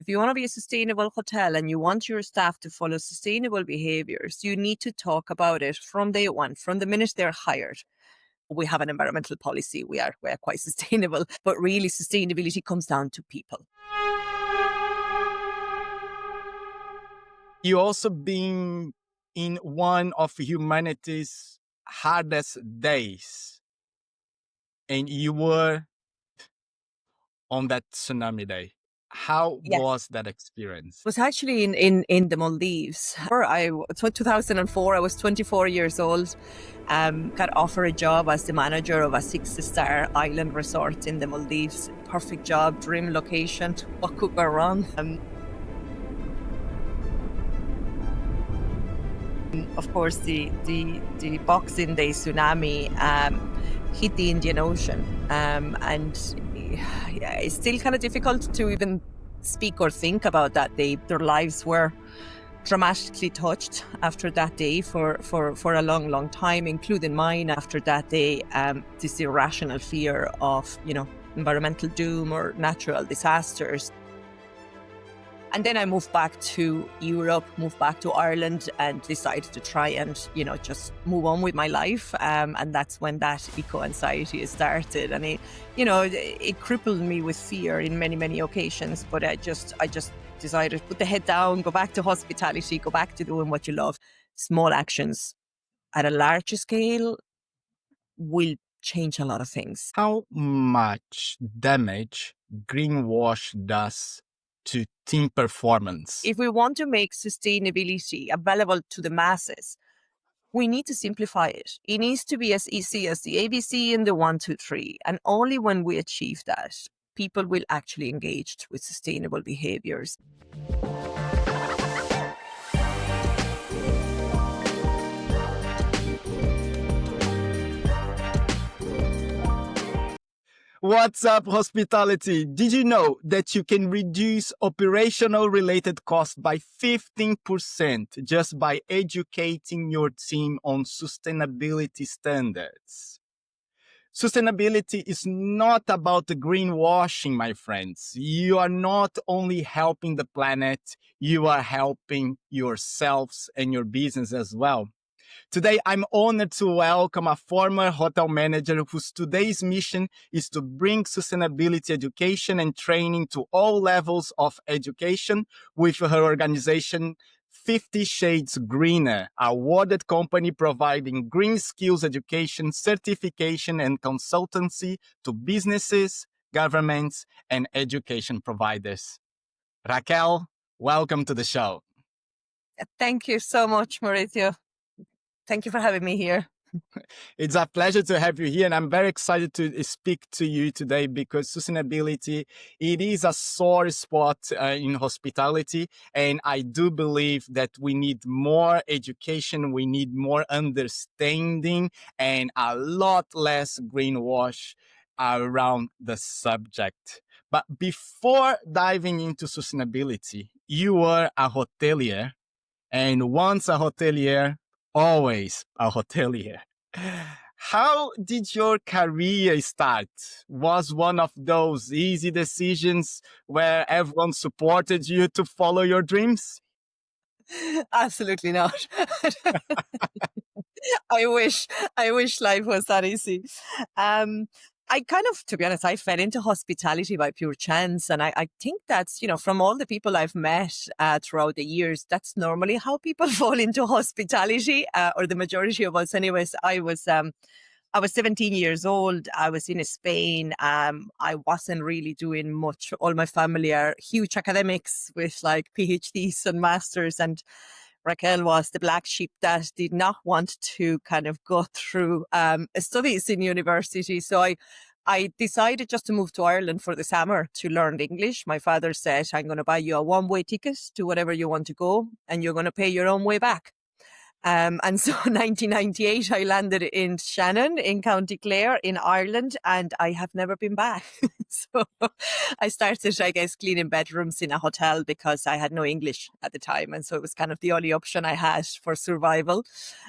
If you want to be a sustainable hotel and you want your staff to follow sustainable behaviors, you need to talk about it from day one, from the minute they're hired. We have an environmental policy. We are quite sustainable, but really sustainability comes down to people. You also been in one of humanity's hardest days, and you were on that tsunami day. How Yes. was that experience? Was actually in the Maldives. 2004, I was 24 years old. Got offered a job as the manager of a 6-star island resort in the Maldives. Perfect job, dream location. What could go wrong? Of course, the Boxing Day tsunami hit the Indian Ocean, and yeah, it's still kind of difficult to even speak or think about that day. Their lives were dramatically touched after that day for a long time, including mine. After that day, this irrational fear of environmental doom or natural disasters. And then I moved back to Europe, moved back to Ireland, and decided to try and, just move on with my life. And that's when that eco-anxiety started. And it crippled me with fear in many, many occasions. But I just decided, put the head down, go back to hospitality, go back to doing what you love. Small actions at a larger scale will change a lot of things. How much damage greenwash does to team performance? If we want to make sustainability available to the masses, we need to simplify it. It needs to be as easy as the ABC and the 1, 2, 3. And only when we achieve that, people will actually engage with sustainable behaviors. What's up, hospitality? Did you know that you can reduce operational related costs by 15% just by educating your team on sustainability standards? Sustainability is not about the greenwashing, my friends. You are not only helping the planet, you are helping yourselves and your business as well. Today, I'm honored to welcome a former hotel manager whose today's mission is to bring sustainability education and training to all levels of education with her organization, 50 Shades Greener, a awarded company providing green skills education, certification, and consultancy to businesses, governments, and education providers. Raquel, welcome to the show. Thank you so much, Mauricio. Thank you for having me here. It's a pleasure to have you here, and I'm very excited to speak to you today because sustainability, it is a sore spot in hospitality, and I do believe that we need more education, we need more understanding, and a lot less greenwash around the subject. But before diving into sustainability, you were a hotelier, and once a hotelier, always a hotelier. How did your career start? Was one of those easy decisions where everyone supported you to follow your dreams? Absolutely not. I wish life was that easy. I kind of, to be honest, I fell into hospitality by pure chance. And I think that's, from all the people I've met throughout the years, that's normally how people fall into hospitality, or the majority of us anyways. I was 17 years old. I was in Spain. I wasn't really doing much. All my family are huge academics with like PhDs and masters, and Raquel was the black sheep that did not want to kind of go through studies in university. So I decided just to move to Ireland for the summer to learn English. My father said, I'm going to buy you a one-way ticket to wherever you want to go, and you're going to pay your own way back. And so 1998, I landed in Shannon in County Clare in Ireland, and I have never been back. So I started, I guess, cleaning bedrooms in a hotel because I had no English at the time. And so it was kind of the only option I had for survival.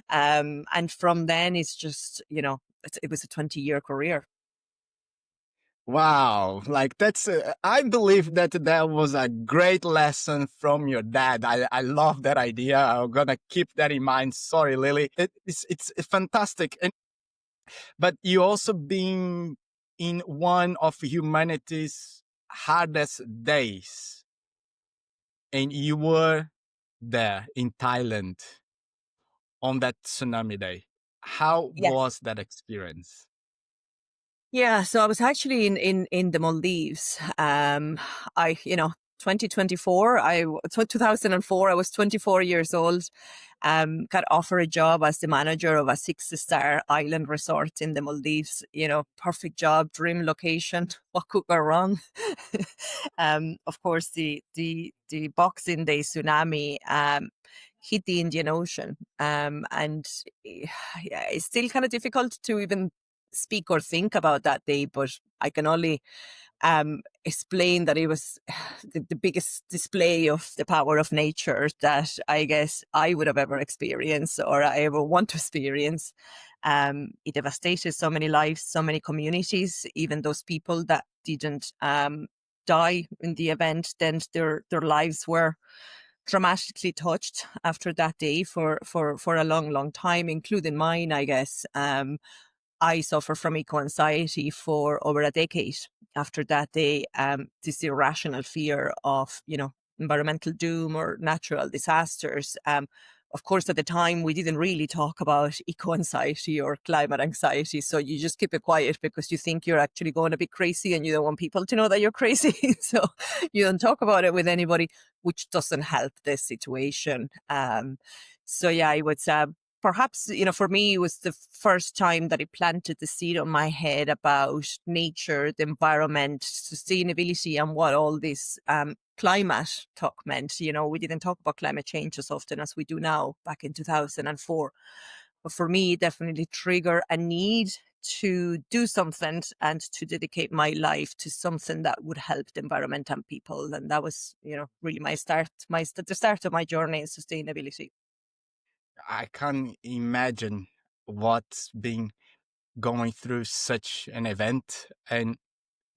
And from then, it's just, it was a 20-year career. Wow, like that's, I believe that that was a great lesson from your dad. I love that idea. I'm gonna keep that in mind. Sorry, Lily. It's fantastic. And, but you also been in one of humanity's hardest days, and you were there in Thailand on that tsunami day. How Yes. was that experience? Yeah, so I was actually in the Maldives. I 2024, 2004, I was 24 years old. Got offered a job as the manager of a 6-star island resort in the Maldives. Perfect job, dream location. What could go wrong? Of course, the Boxing Day tsunami hit the Indian Ocean, and yeah, it's still kind of difficult to even speak or think about that day, but I can only explain that it was the biggest display of the power of nature that I guess I would have ever experienced or I ever want to experience. It devastated so many lives, so many communities, even those people that didn't die in the event, then their lives were dramatically touched after that day for a long, long time, including mine, I guess. I suffer from eco-anxiety for over a decade after that day. This irrational fear of, environmental doom or natural disasters. Of course, at the time, we didn't really talk about eco-anxiety or climate anxiety. So you just keep it quiet because you think you're actually going a bit crazy and you don't want people to know that you're crazy. So you don't talk about it with anybody, which doesn't help the situation. So yeah, I would say perhaps, for me, it was the first time that it planted the seed on my head about nature, the environment, sustainability, and what all this climate talk meant. We didn't talk about climate change as often as we do now back in 2004. But for me, it definitely triggered a need to do something and to dedicate my life to something that would help the environment and people. And that was, really the start of my journey in sustainability. I can't imagine what's been going through such an event, and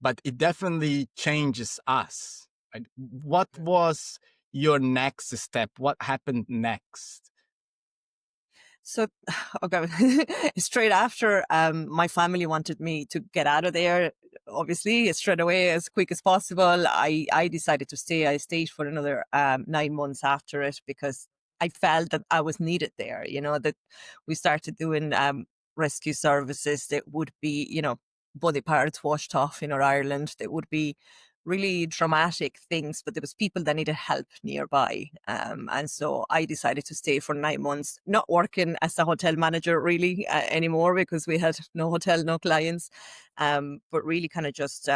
but it definitely changes us. Right? What was your next step? What happened next? So, okay, straight after, my family wanted me to get out of there. Obviously, straight away, as quick as possible. I decided to stay. I stayed for another 9 months after it because I felt that I was needed there. That we started doing rescue services that would be, body parts washed off in our Ireland. That would be really dramatic things, but there was people that needed help nearby. And so I decided to stay for 9 months, not working as a hotel manager really anymore because we had no hotel, no clients, but really kind of just,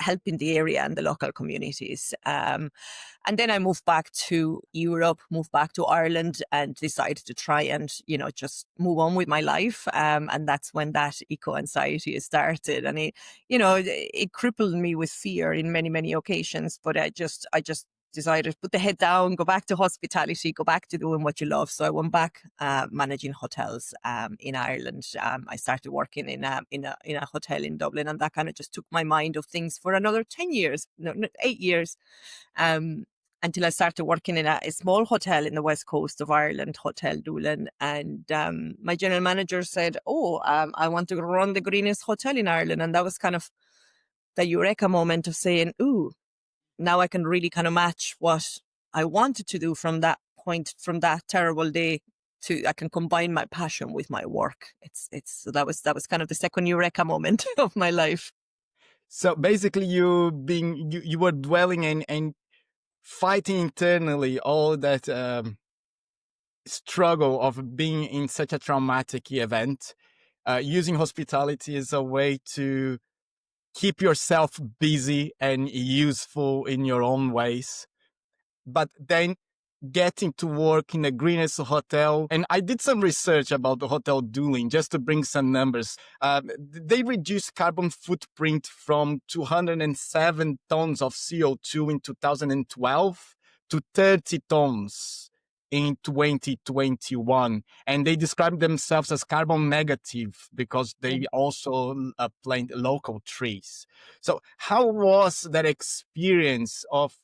helping the area and the local communities. And then I moved back to Europe, moved back to Ireland, and decided to try and, just move on with my life. And that's when that eco anxiety started. And it crippled me with fear in many, many occasions. But I just decided to put the head down, go back to hospitality, go back to doing what you love. So I went back managing hotels in Ireland. I started working in a hotel in Dublin, and that kind of just took my mind of things for another 10 years, no, 8 years, um, until I started working in a small hotel in the west coast of Ireland, Hotel Doolin. And my general manager said, "Oh, I want to run the greenest hotel in Ireland," and that was kind of the eureka moment of saying, "Ooh, now I can really kind of match what I wanted to do from that point, from that terrible day." I can combine my passion with my work. So that was kind of the second eureka moment of my life. So basically, you were dwelling and fighting internally all that struggle of being in such a traumatic event, using hospitality as a way to keep yourself busy and useful in your own ways. But then getting to work in the greenest hotel. And I did some research about the Hotel Doolin just to bring some numbers. They reduced carbon footprint from 207 tons of CO2 in 2012 to 30 tons in 2021, and they describe themselves as carbon negative because they also plant local trees. So how was that experience of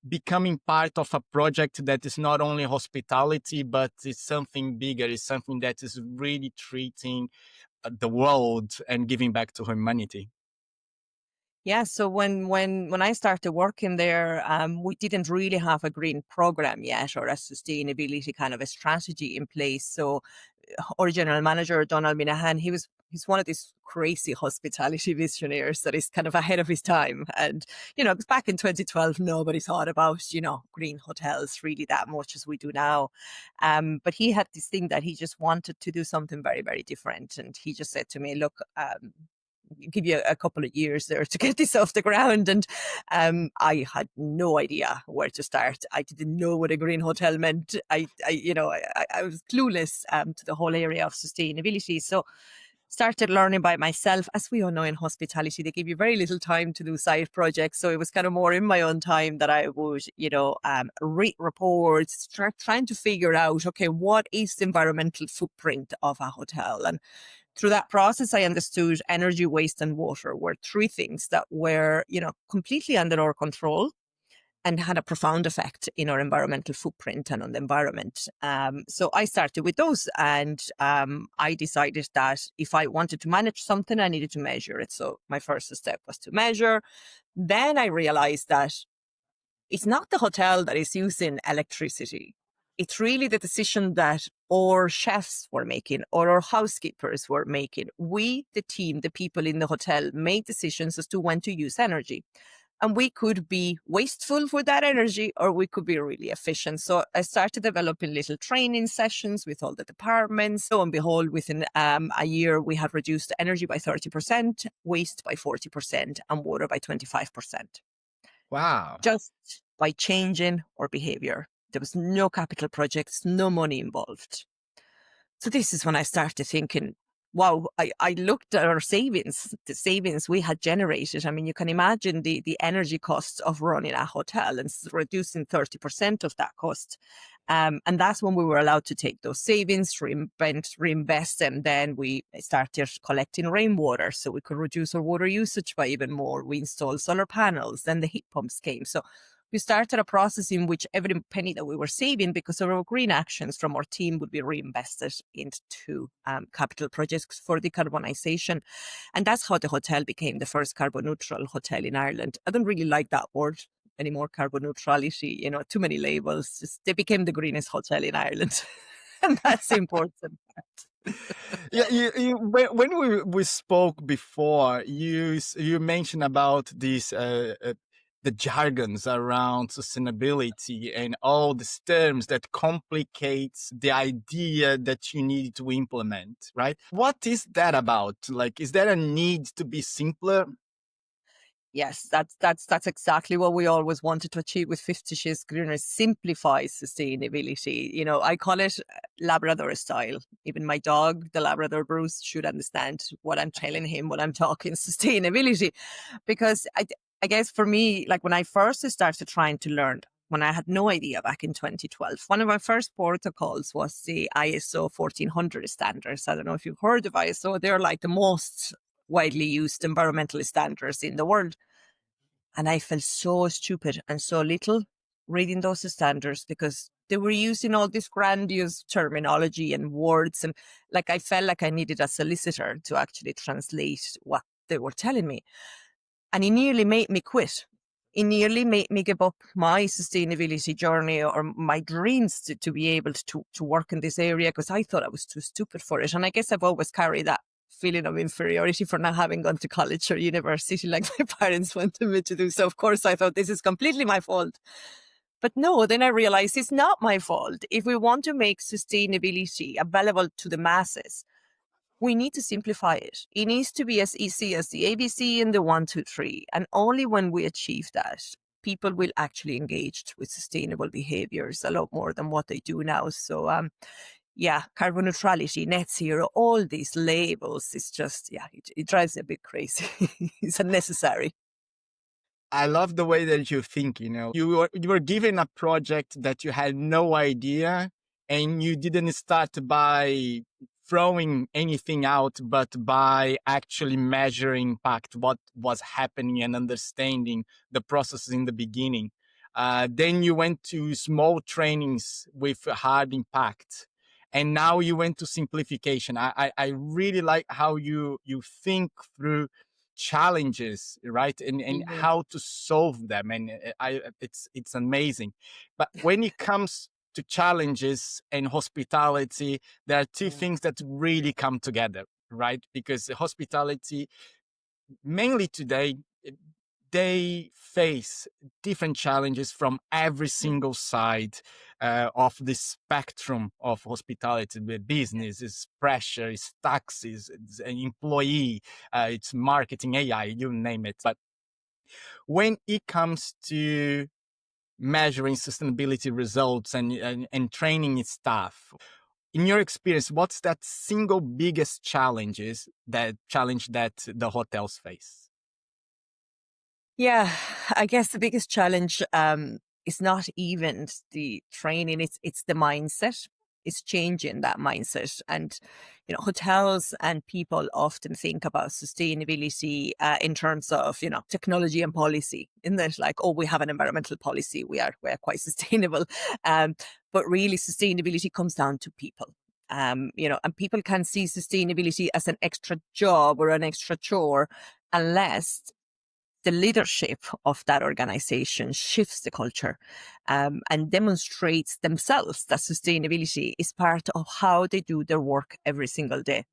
becoming part of a project that is not only hospitality, but it's something bigger, it's something that is really treating the world and giving back to humanity? Yeah, so when I started working there, we didn't really have a green program yet or a sustainability kind of a strategy in place. So our general manager, Donald Minahan, he's one of these crazy hospitality visionaries that is kind of ahead of his time. And, 'cause back in 2012, nobody thought about, green hotels really that much as we do now. But he had this thing that he just wanted to do something very, very different. And he just said to me, look, give you a couple of years there to get this off the ground. And I had no idea where to start. I didn't know what a green hotel meant. I was clueless to the whole area of sustainability. So started learning by myself. As we all know in hospitality, they give you very little time to do side projects. So it was kind of more in my own time that I would, read reports, start trying to figure out, okay, what is the environmental footprint of a hotel? And through that process, I understood energy, waste, and water were three things that were, completely under our control and had a profound effect in our environmental footprint and on the environment. So I started with those, and I decided that if I wanted to manage something, I needed to measure it. So my first step was to measure. Then I realized that it's not the hotel that is using electricity. It's really the decision that our chefs were making or our housekeepers were making. We, the team, the people in the hotel, made decisions as to when to use energy. And we could be wasteful for that energy or we could be really efficient. So I started developing little training sessions with all the departments. So and behold, within a year, we had reduced energy by 30%, waste by 40%, and water by 25%, Wow. just by changing our behavior. There was no capital projects, no money involved. So this is when I started thinking, wow, I looked at our savings, the savings we had generated. I mean, you can imagine the energy costs of running a hotel and reducing 30% of that cost. And that's when we were allowed to take those savings, reinvest, and then we started collecting rainwater so we could reduce our water usage by even more. We installed solar panels, then the heat pumps came. So we started a process in which every penny that we were saving because of our green actions from our team would be reinvested into capital projects for decarbonization. And that's how the hotel became the first carbon neutral hotel in Ireland. I don't really like that word anymore, carbon neutrality, too many labels. Just, they became the greenest hotel in Ireland. And that's important. Yeah, when we spoke before, you mentioned about these the jargons around sustainability and all these terms that complicates the idea that you need to implement, right? What is that about? Like, is there a need to be simpler? Yes, that's exactly what we always wanted to achieve with 50 Shades Greener, simplify sustainability. I call it Labrador style. Even my dog, the Labrador Bruce, should understand what I'm telling him when I'm talking sustainability. Because I guess for me, like when I first started trying to learn, when I had no idea back in 2012, one of my first protocols was the ISO 1400 standards. I don't know if you've heard of ISO. They're like the most widely used environmental standards in the world. And I felt so stupid and so little reading those standards because they were using all this grandiose terminology and words. And like I felt like I needed a solicitor to actually translate what they were telling me. And it nearly made me quit. It nearly made me give up my sustainability journey or my dreams to be able to work in this area because I thought I was too stupid for it. And I guess I've always carried that feeling of inferiority for not having gone to college or university like my parents wanted me to do. So of course I thought this is completely my fault. But no, then I realized it's not my fault. If we want to make sustainability available to the masses, we need to simplify it. It needs to be as easy as the ABC and the 1, 2, 3. And only when we achieve that, people will actually engage with sustainable behaviors a lot more than what they do now. So, yeah, carbon neutrality, net zero, all these labels, it's just, yeah, it drives me a bit crazy. It's unnecessary. I love the way that you think, you were given a project that you had no idea, and you didn't start by throwing anything out, but by actually measuring impact, what was happening and understanding the processes in the beginning. Then you went to small trainings with hard impact. And now you went to simplification. I really like how you think through challenges, right, and Mhm. how to solve them, and it's amazing. But when it comes to challenges and hospitality, there are two Mm. things that really come together, right? Because hospitality, mainly today, they face different challenges from every single side of the spectrum of hospitality. The business is pressure, it's taxes, it's an employee, it's marketing, AI, you name it. But when it comes to measuring sustainability results and training its staff, in your experience, what's that single biggest challenge that the hotels face? Yeah, I guess the biggest challenge is not even the training; it's the mindset. It's changing that mindset, and hotels and people often think about sustainability in terms of technology and policy. In that, like, oh, we have an environmental policy, we are quite sustainable, um, but really, sustainability comes down to people. And people can see sustainability as an extra job or an extra chore unless the leadership of that organization shifts the culture and demonstrates themselves that sustainability is part of how they do their work every single day.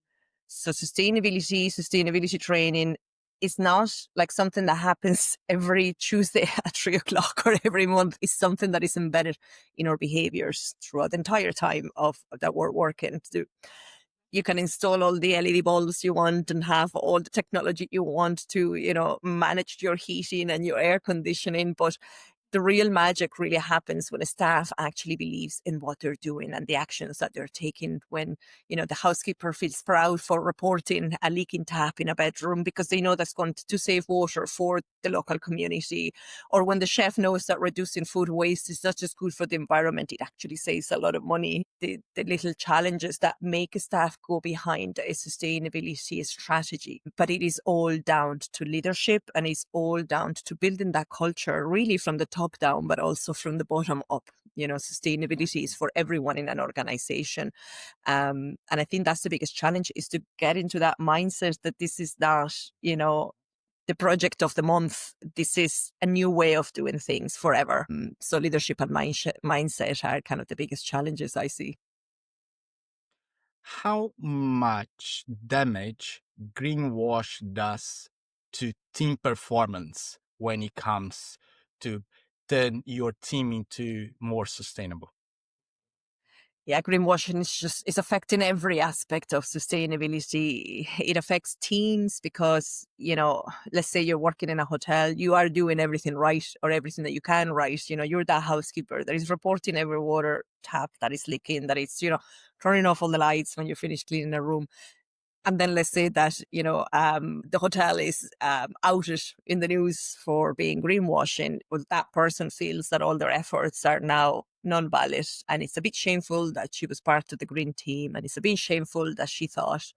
So sustainability training is not like something that happens every Tuesday at 3 o'clock or every month. It's something that is embedded in our behaviors throughout the entire time of that we're working. You can install all the LED bulbs you want and have all the technology you want to, manage your heating and your air conditioning. But the real magic really happens when a staff actually believes in what they're doing and the actions that they're taking. When the housekeeper feels proud for reporting a leaking tap in a bedroom because they know that's going to save water for the local community, or when the chef knows that reducing food waste is not just good for the environment, it actually saves a lot of money. The little challenges that make a staff go behind a sustainability strategy, but it is all down to leadership, and it's all down to building that culture really from the top down, but also from the bottom up. Sustainability is for everyone in an organization. And I think that's the biggest challenge, is to get into that mindset that this is not, the project of the month. This is a new way of doing things forever. So leadership and mindset are kind of the biggest challenges I see. How much damage greenwash does to team performance when it comes to turn your team into more sustainable? Yeah, greenwashing is affecting every aspect of sustainability. It affects teams because, let's say you're working in a hotel, you are doing everything right, or everything that you can right. You're that housekeeper that is reporting every water tap that is leaking, that it's, turning off all the lights when you're finished cleaning a room. And then let's say that, the hotel is outed in the news for being greenwashing. Well, that person feels that all their efforts are now non-valid. And it's a bit shameful that she was part of the green team. And it's a bit shameful that she thought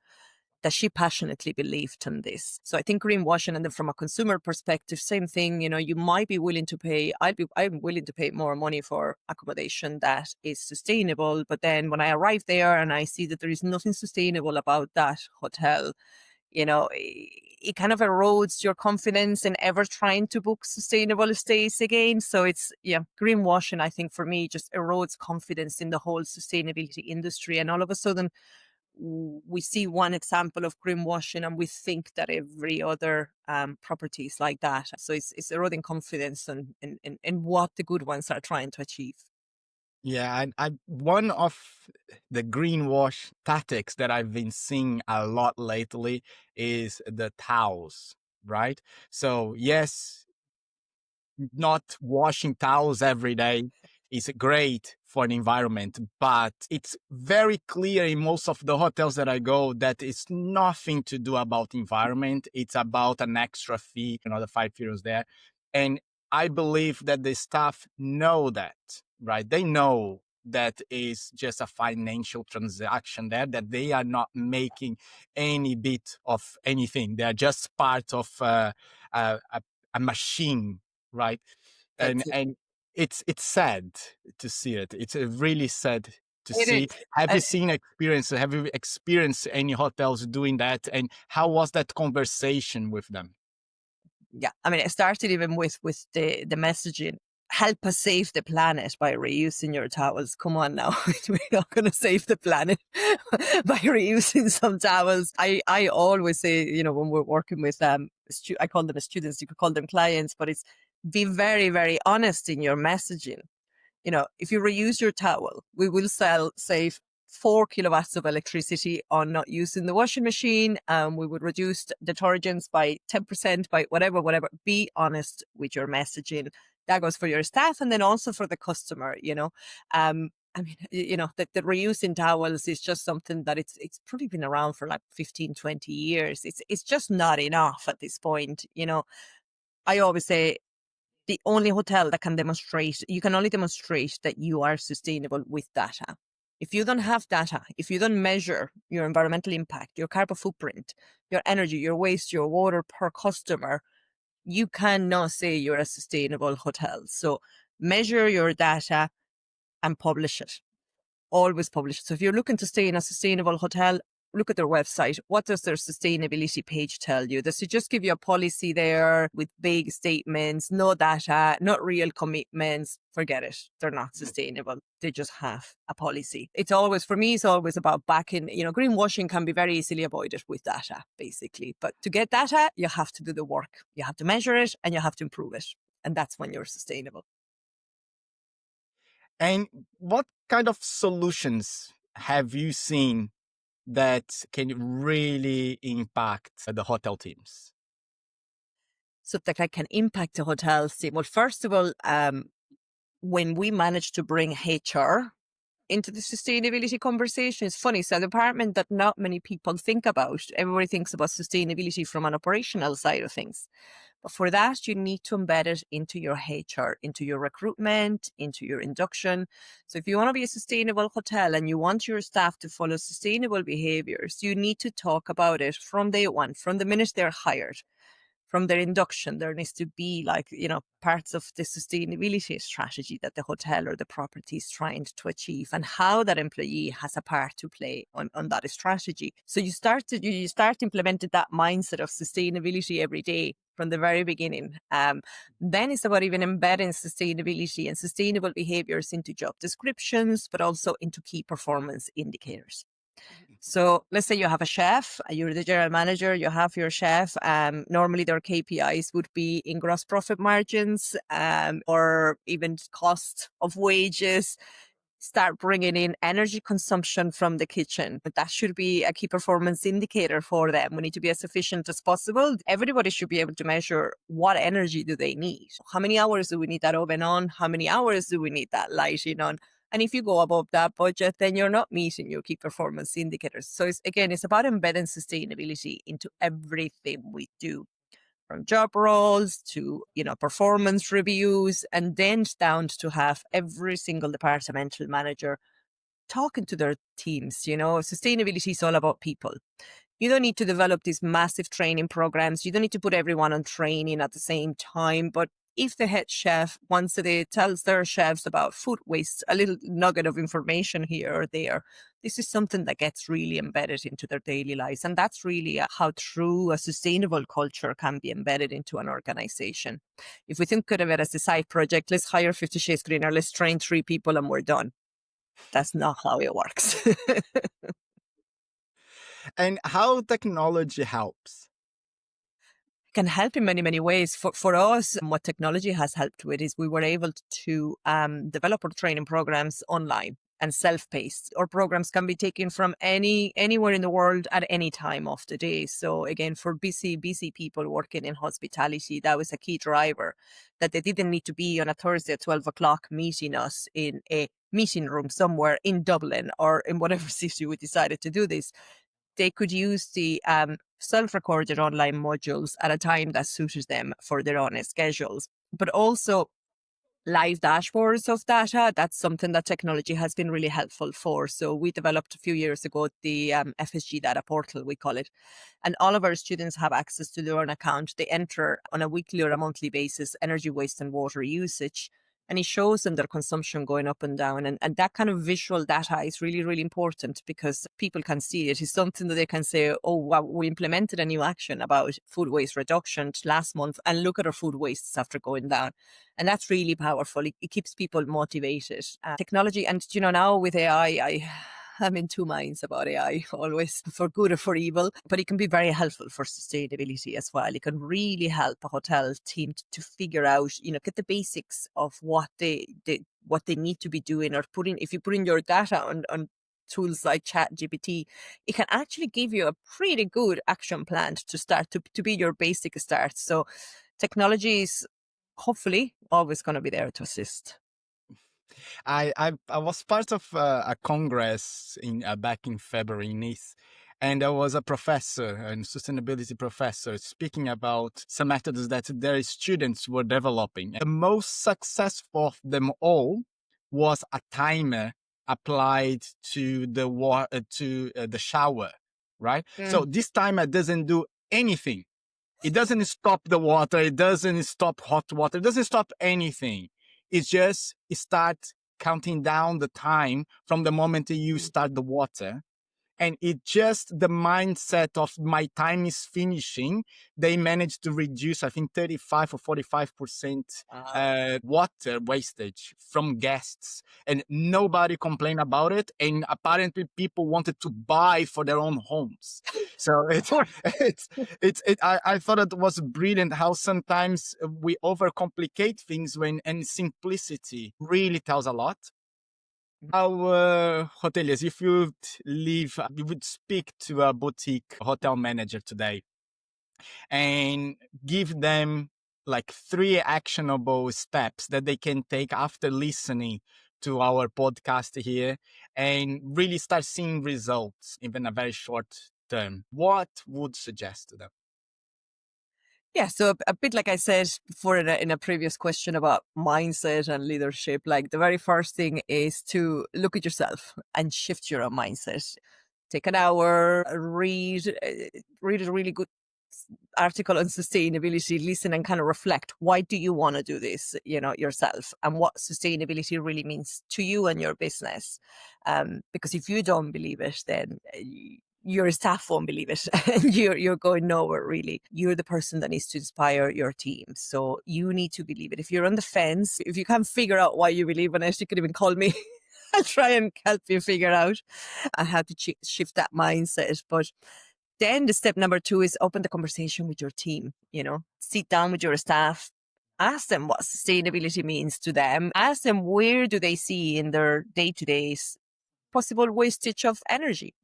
that she passionately believed in this. So I think greenwashing, and then from a consumer perspective, same thing. You might be willing to pay. I'm willing to pay more money for accommodation that is sustainable. But then when I arrive there and I see that there is nothing sustainable about that hotel, it kind of erodes your confidence in ever trying to book sustainable stays again. So it's, yeah, greenwashing, I think, for me, just erodes confidence in the whole sustainability industry. And all of a sudden, we see one example of greenwashing and we think that every other property is like that. So it's eroding confidence in what the good ones are trying to achieve. Yeah, I one of the greenwash tactics that I've been seeing a lot lately is the towels, right? So yes, not washing towels every day is great for the environment, but it's very clear in most of the hotels that I go that it's nothing to do about environment. It's about an extra fee, the €5 there. And I believe that the staff know that, right? They know that is just a financial transaction there, that they are not making any bit of anything. They are just part of a, a machine, right? That's it. And it's sad to see it. It's really sad to It see. is. Have you Uh, seen experience? Have you experienced any hotels doing that? And how was that conversation with them? yeah, I mean, it started even with the messaging. Help us save the planet by reusing your towels. Come on now, we're not going to save the planet by reusing some towels. I always say, when we're working with I call them students, you could call them clients, but it's be very very honest in your messaging. If you reuse your towel, we will save 4 kilowatts of electricity on not using the washing machine. We would reduce detergents by 10%, by whatever. Be honest with your messaging. That goes for your staff and then also for the customer. I mean, the reusing towels is just something that it's probably been around for like 15, 20 years. It's just not enough at this point. I always say the only hotel that you can only demonstrate that you are sustainable with data. If you don't have data, if you don't measure your environmental impact, your carbon footprint, your energy, your waste, your water per customer, you cannot say you're a sustainable hotel. So measure your data and publish it. Always publish it. So if you're looking to stay in a sustainable hotel, look at their website. What does their sustainability page tell you? Does it just give you a policy there with vague statements, no data, not real commitments? Forget it. They're not sustainable. They just have a policy. For me, it's always about backing, greenwashing can be very easily avoided with data, basically. But to get data, you have to do the work. You have to measure it and you have to improve it. And that's when you're sustainable. And what kind of solutions have you seen that can really impact the hotel teams? So that I can impact the hotel scene. Well, first of all, when we managed to bring HR into the sustainability conversation, it's funny. So, the department that not many people think about, everybody thinks about sustainability from an operational side of things. But for that, you need to embed it into your HR, into your recruitment, into your induction. So, if you want to be a sustainable hotel and you want your staff to follow sustainable behaviors, you need to talk about it from day one, from the minute they're hired. From their induction, there needs to be parts of the sustainability strategy that the hotel or the property is trying to achieve and how that employee has a part to play on that strategy. So you start implementing that mindset of sustainability every day from the very beginning. Then it's about even embedding sustainability and sustainable behaviors into job descriptions, but also into key performance indicators. So let's say you have a chef, you're the general manager, you have your chef. Normally their KPIs would be in gross profit margins, or even cost of wages. Start bringing in energy consumption from the kitchen. But that should be a key performance indicator for them. We need to be as efficient as possible. Everybody should be able to measure what energy do they need. How many hours do we need that oven on? How many hours do we need that lighting on? And if you go above that budget, then you're not meeting your key performance indicators. So it's about embedding sustainability into everything we do, from job roles to, performance reviews, and then down to have every single departmental manager talking to their teams. Sustainability is all about people. You don't need to develop these massive training programs. You don't need to put everyone on training at the same time. But if the head chef once a day tells their chefs about food waste, a little nugget of information here or there, this is something that gets really embedded into their daily lives. And that's really how true a sustainable culture can be embedded into an organization. If we think of it as a side project, let's hire 50 Shades Greener, let's train 3 people and we're done. That's not how it works. And how technology helps? Can help in many, many ways. For us, what technology has helped with is we were able to develop our training programs online and self-paced. Our programs can be taken from anywhere in the world at any time of the day. So again, for busy people working in hospitality, that was a key driver, that they didn't need to be on a Thursday at 12 o'clock meeting us in a meeting room somewhere in Dublin or in whatever city we decided to do this. They could use the self-recorded online modules at a time that suited them for their own schedules. but also live dashboards of data. That's something that technology has been really helpful for. So we developed a few years ago the FSG data portal, we call it. And all of our students have access to their own account. They enter on a weekly or a monthly basis energy waste and water usage. And it shows them their consumption going up and down. And that kind of visual data is really, really important because people can see it. It's something that they can say, oh, wow, we implemented a new action about food waste reduction last month, and look at our food wastes after going down. And that's really powerful. It keeps people motivated. Technology, and now with AI, I'm in two minds about AI, always for good or for evil, but it can be very helpful for sustainability as well. It can really help a hotel team to figure out, get the basics of what what they need to be doing, or if you put in your data on tools like ChatGPT, it can actually give you a pretty good action plan to start to be your basic start. So technology is hopefully always going to be there to assist. I was part of a congress in back in February in Nice, and there was a professor, a sustainability professor, speaking about some methods that their students were developing. The most successful of them all was a timer applied to the shower, right? So this timer doesn't do anything. It doesn't stop the water. It doesn't stop hot water. It doesn't stop anything. It just starts counting down the time from the moment that you start the water. And it just the mindset of my time is finishing. They managed to reduce, I think, 35 or 45% water wastage from guests, and nobody complained about it. And apparently, people wanted to buy for their own homes. So I thought it was brilliant how sometimes we overcomplicate things and simplicity really tells a lot. Our hoteliers, if you would speak to a boutique hotel manager today and give them like 3 actionable steps that they can take after listening to our podcast here and really start seeing results even a very short term, what would suggest to them? Yeah, so a bit like I said before in a previous question about mindset and leadership, like the very first thing is to look at yourself and shift your own mindset. Take an hour, read a really good article on sustainability, listen and kind of reflect. Why do you want to do this, yourself, and what sustainability really means to you and your business? Because if you don't believe it, then your staff won't believe it and you're going nowhere really. You're the person that needs to inspire your team. So you need to believe it. If you're on the fence, if you can't figure out why you believe in it, you could even call me. I'll try and help you figure out how to shift that mindset. But then the step number 2 is open the conversation with your team, sit down with your staff, ask them what sustainability means to them, ask them where do they see in their day-to-day possible wastage of energy,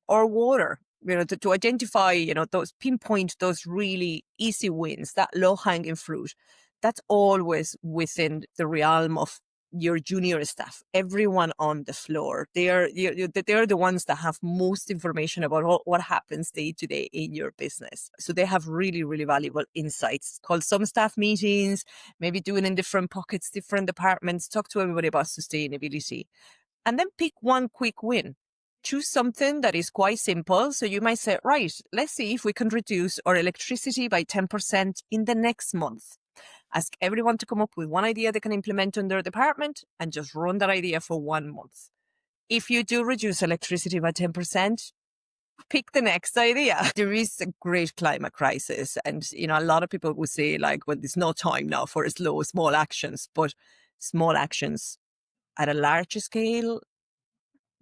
or water, to identify, those pinpoint those really easy wins, that low hanging fruit. That's always within the realm of your junior staff, everyone on the floor. They're the ones that have most information about what happens day to day in your business. So they have really, really valuable insights. Call some staff meetings, maybe do it in different pockets, different departments, talk to everybody about sustainability. And then pick one quick win. Choose something that is quite simple. So you might say, right, let's see if we can reduce our electricity by 10% in the next month. Ask everyone to come up with one idea they can implement in their department and just run that idea for 1 month. If you do reduce electricity by 10%, pick the next idea. There is a great climate crisis. And, a lot of people will say like, well, there's no time now for small actions, but small actions at a larger scale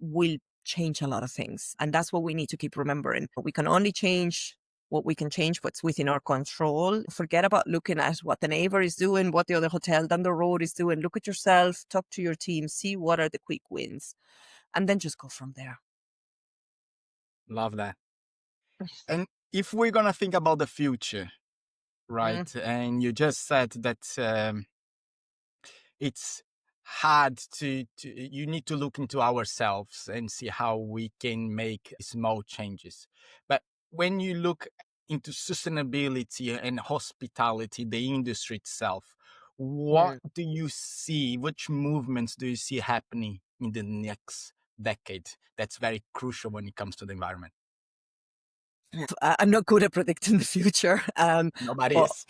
will change a lot of things. And that's what we need to keep remembering. We can only change what we can change, what's within our control. Forget about looking at what the neighbor is doing, what the other hotel down the road is doing. Look at yourself, talk to your team, see what are the quick wins, and then just go from there. Love that. And if we're going to think about the future, right? And you just said that it's hard you need to look into ourselves and see how we can make small changes. But when you look into sustainability and hospitality, the industry itself, what Mm. do you see? Which movements do you see happening in the next decade? That's very crucial when it comes to the environment. I'm not good at predicting the future, Nobody but is.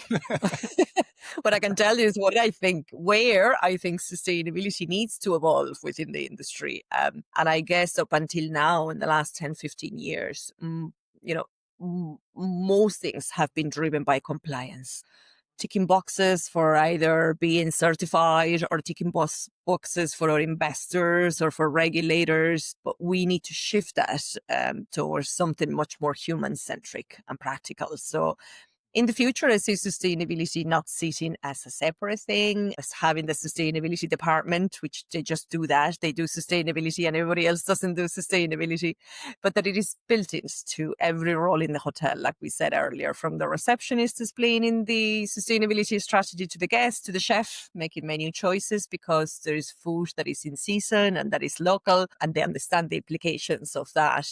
what I can tell you is what I think, where I think sustainability needs to evolve within the industry. And I guess up until now, in the last 10, 15 years, you know, most things have been driven by compliance, ticking boxes for either being certified or ticking boxes for our investors or for regulators. But we need to shift that towards something much more human centric and practical. So in the future, I see sustainability not sitting as a separate thing, as having the sustainability department, which they just do that. They do sustainability and everybody else doesn't do sustainability, but that it is built into every role in the hotel, like we said earlier, from the receptionist explaining the sustainability strategy to the guest, to the chef, making menu choices because there is food that is in season and that is local, and they understand the implications of that.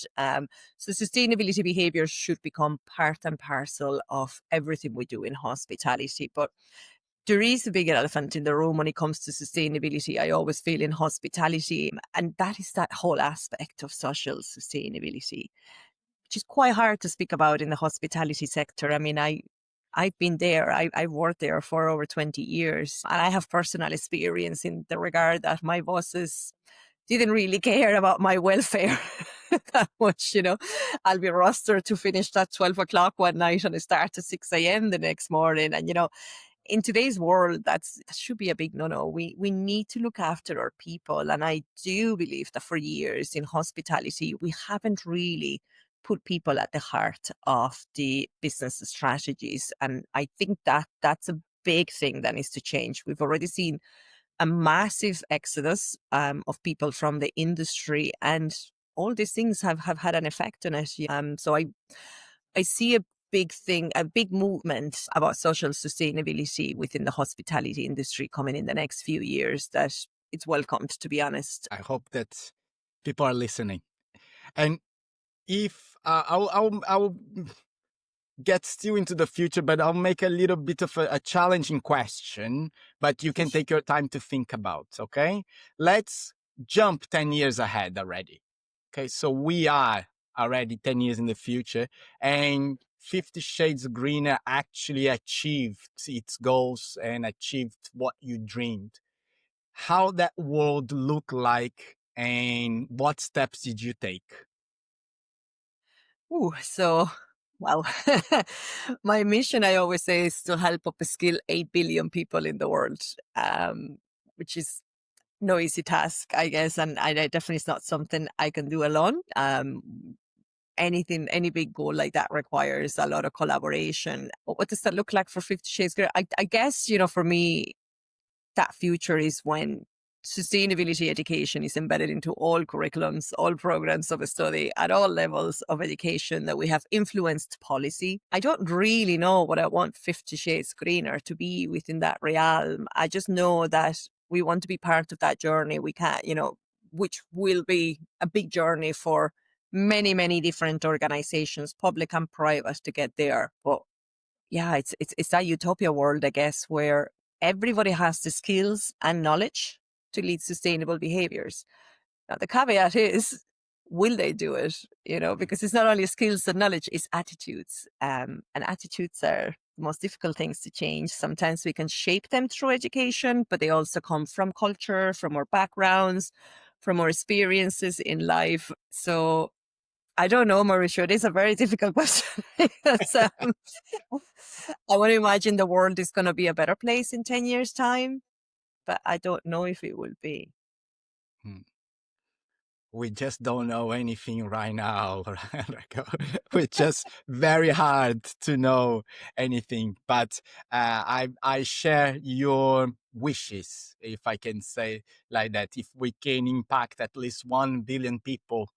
So sustainability behaviors should become part and parcel of everything we do in hospitality. But there is a big elephant in the room when it comes to sustainability, I always feel, in hospitality. And that is that whole aspect of social sustainability, which is quite hard to speak about in the hospitality sector. I mean, I've been there. I've worked there for over 20 years, and I have personal experience in the regard that my bosses didn't really care about my welfare that much, you know. I'll be rostered to finish at 12 o'clock one night and I start at 6 a.m. the next morning. And, you know, in today's world, that should be a big no-no. We need to look after our people. And I do believe that for years in hospitality, we haven't really put people at the heart of the business strategies. And I think that that's a big thing that needs to change. We've already seen a massive exodus of people from the industry, and all these things have had an effect on it. So I see a big thing, a big movement about social sustainability within the hospitality industry coming in the next few years that it's welcomed, to be honest. I hope that people are listening. And if I'll get still into the future, but I'll make a little bit of a challenging question, but you can take your time to think about, okay? Let's jump 10 years ahead already. Okay, so we are already 10 years in the future, and 50 Shades Greener actually achieved its goals and achieved what you dreamed. How that world look like and what steps did you take? Ooh, so, well, my mission, I always say, is to help upskill 8 billion people in the world, which is no easy task, I guess. And I definitely is not something I can do alone. Any big goal like that requires a lot of collaboration. But what does that look like for 50 Shades Grey? I guess, you know, for me, that future is when sustainability education is embedded into all curriculums, all programs of study, at all levels of education, that we have influenced policy. I don't really know what I want 50 Shades Greener to be within that realm. I just know that we want to be part of that journey. We can't, you know, which will be a big journey for many, many different organizations, public and private, to get there. But yeah, it's that utopia world, I guess, where everybody has the skills and knowledge to lead sustainable behaviors. Now, the caveat is, will they do it? You know, because it's not only skills and knowledge, it's attitudes. And attitudes are the most difficult things to change. Sometimes we can shape them through education, but they also come from culture, from our backgrounds, from our experiences in life. So I don't know, Mauricio. It is a very difficult question because I want to imagine the world is going to be a better place in 10 years' time, but I don't know if it will be. Hmm. We just don't know anything right now. It's just very hard to know anything. But I share your wishes, if I can say like that. If we can impact at least 1 billion people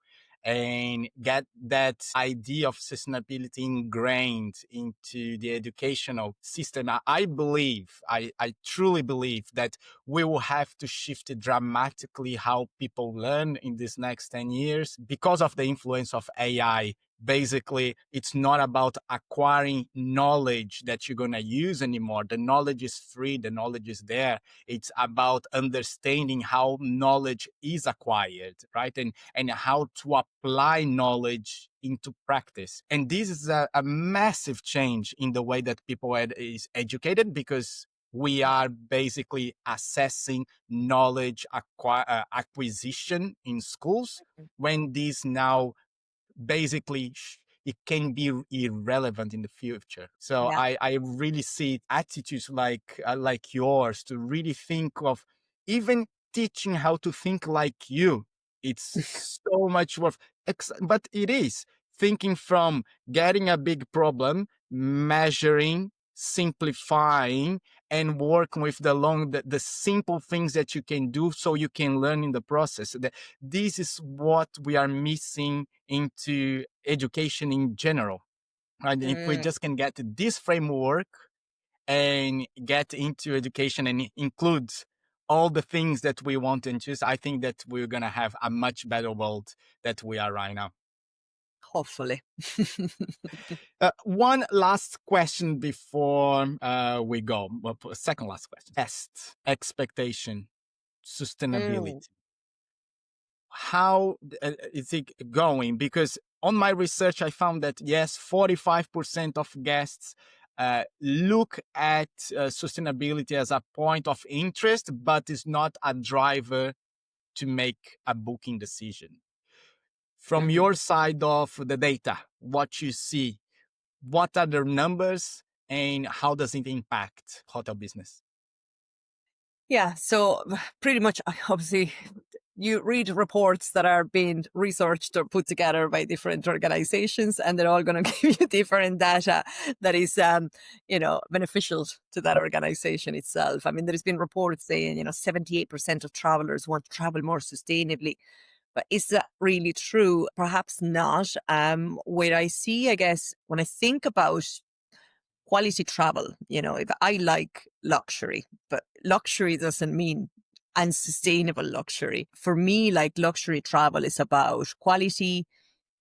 and get that idea of sustainability ingrained into the educational system, I believe, I truly believe that we will have to shift dramatically how people learn in these next 10 years because of the influence of AI basically it's not about acquiring knowledge that you're going to use anymore. The knowledge is free, the knowledge is there. It's about understanding how knowledge is acquired, right? And how to apply knowledge into practice. And this is a massive change in the way that people is educated, because we are basically assessing knowledge acquisition in schools, when this now basically it can be irrelevant in the future. So Yeah. I really see attitudes like yours to really think of even teaching how to think like you. It's so much worth, but it is thinking from getting a big problem, measuring, simplifying, and working with the simple things that you can do so you can learn in the process. This is what we are missing into education in general. Right? And if we Mm, just can get this framework and get into education and include all the things that we want and choose, I think that we're going to have a much better world that we are right now. hopefully. One last question before we go. Well, second last question. Best expectation, sustainability. Mm. How is it going? Because on my research, I found that yes, 45% of guests look at sustainability as a point of interest, but is not a driver to make a booking decision. From Mhm. your side of the data, what you see, what are the numbers and how does it impact hotel business? Yeah, so pretty much, obviously, you read reports that are being researched or put together by different organizations, and they're all going to give you different data that is, beneficial to that organization itself. I mean, there's been reports saying, 78% of travelers want to travel more sustainably. But is that really true? Perhaps not. Where I see, I guess, when I think about quality travel, if I like luxury, but luxury doesn't mean unsustainable luxury. For me, like luxury travel is about quality,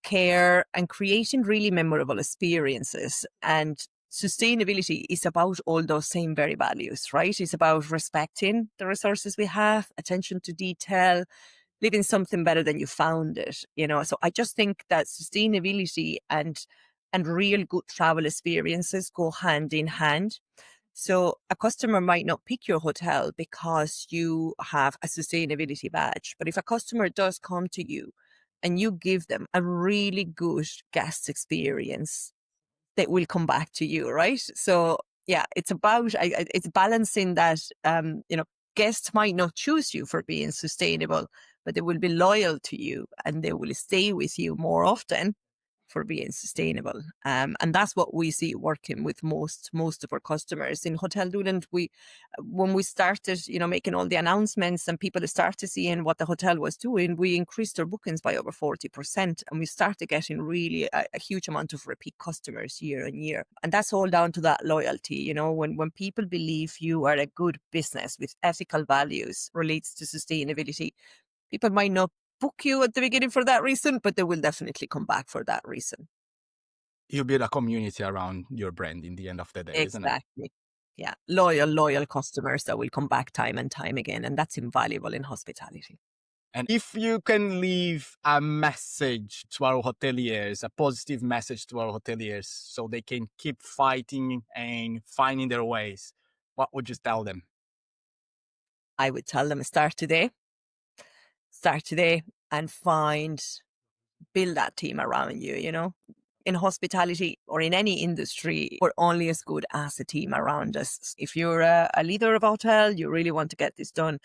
care, and creating really memorable experiences. And sustainability is about all those same very values, right? It's about respecting the resources we have, attention to detail, leaving something better than you found it. So I just think that sustainability and real good travel experiences go hand in hand. So a customer might not pick your hotel because you have a sustainability badge, but if a customer does come to you and you give them a really good guest experience, they will come back to you, right? So yeah, it's about it's balancing that. Guests might not choose you for being sustainable, but they will be loyal to you and they will stay with you more often for being sustainable. And that's what we see working with most of our customers in Hotel Duland. When we started, making all the announcements and people started seeing what the hotel was doing, we increased our bookings by over 40%, and we started getting really a huge amount of repeat customers year on year. And that's all down to that loyalty. When people believe you are a good business with ethical values relates to sustainability, people might not book you at the beginning for that reason, but they will definitely come back for that reason. You build a community around your brand in the end of the day, isn't it? Exactly. Yeah. Loyal customers that will come back time and time again. And that's invaluable in hospitality. And if you can leave a message to our hoteliers, a positive message to our hoteliers, so they can keep fighting and finding their ways, what would you tell them? I would tell them start today and build that team around you. In hospitality or in any industry, we're only as good as the team around us. If you're a leader of a hotel, you really want to get this done,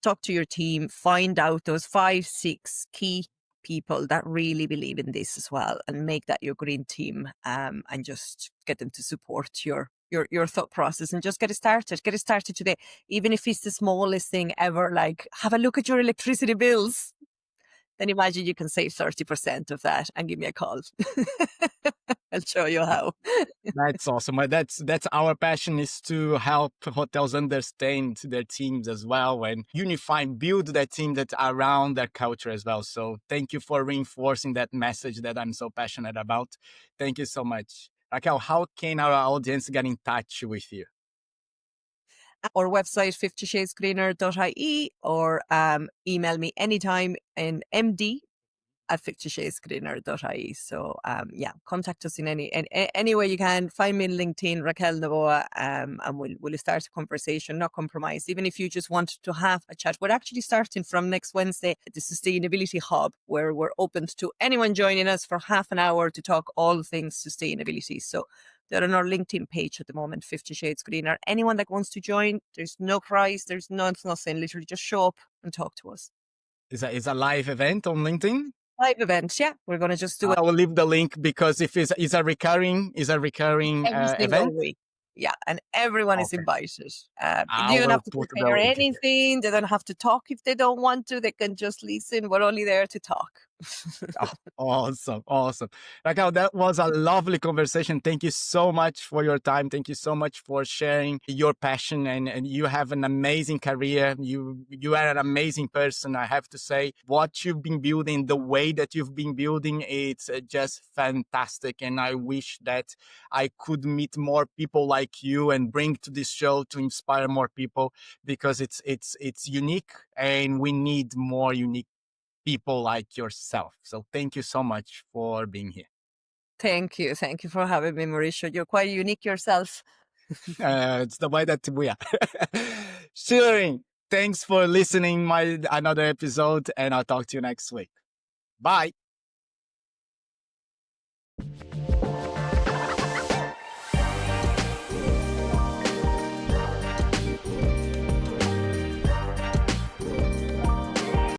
talk to your team, find out those 5, 6 key people that really believe in this as well, and make that your green team, and just get them to support your thought process and just get it started. Get it started today. Even if it's the smallest thing ever, like have a look at your electricity bills. then imagine you can save 30% of that and give me a call. I'll show you how. That's awesome. That's our passion, is to help hotels understand their teams as well and unify and build that team that's around their culture as well. So thank you for reinforcing that message that I'm so passionate about. Thank you so much. Raquel, how can our audience get in touch with you? Our website, 50shadesgreener.ie, or email me anytime in md@50shadesgreener.ie. So yeah, contact us in any way you can. Find me on LinkedIn, Raquel Noboa, and we'll start a conversation, not compromise. Even if you just want to have a chat, we're actually starting from next Wednesday the Sustainability Hub, where we're open to anyone joining us for half an hour to talk all things sustainability. So they're on our LinkedIn page at the moment, 50 Shades Greener. Anyone that wants to join, there's no prize, there's nothing. Literally just show up and talk to us. Is a live event on LinkedIn? Live event, yeah. We're going to just do it. I will leave the link, because if it's a recurring Every single event. week. Yeah, and everyone is Okay, invited. I You don't will have to put the prepare link here. anything. They don't have to talk if they don't want to. They can just listen. We're only there to talk. Oh, awesome. Awesome. Raquel, that was a lovely conversation. Thank you so much for your time. Thank you so much for sharing your passion, and you have an amazing career. You are an amazing person. I have to say, what you've been building, the way that you've been building, it's just fantastic. And I wish that I could meet more people like you and bring to this show to inspire more people, because it's unique, and we need more unique people like yourself. So thank you so much for being here. Thank you. Thank you for having me, Mauricio. You're quite unique yourself. It's the way that we are. Shirin, thanks for listening my another episode, and I'll talk to you next week. Bye.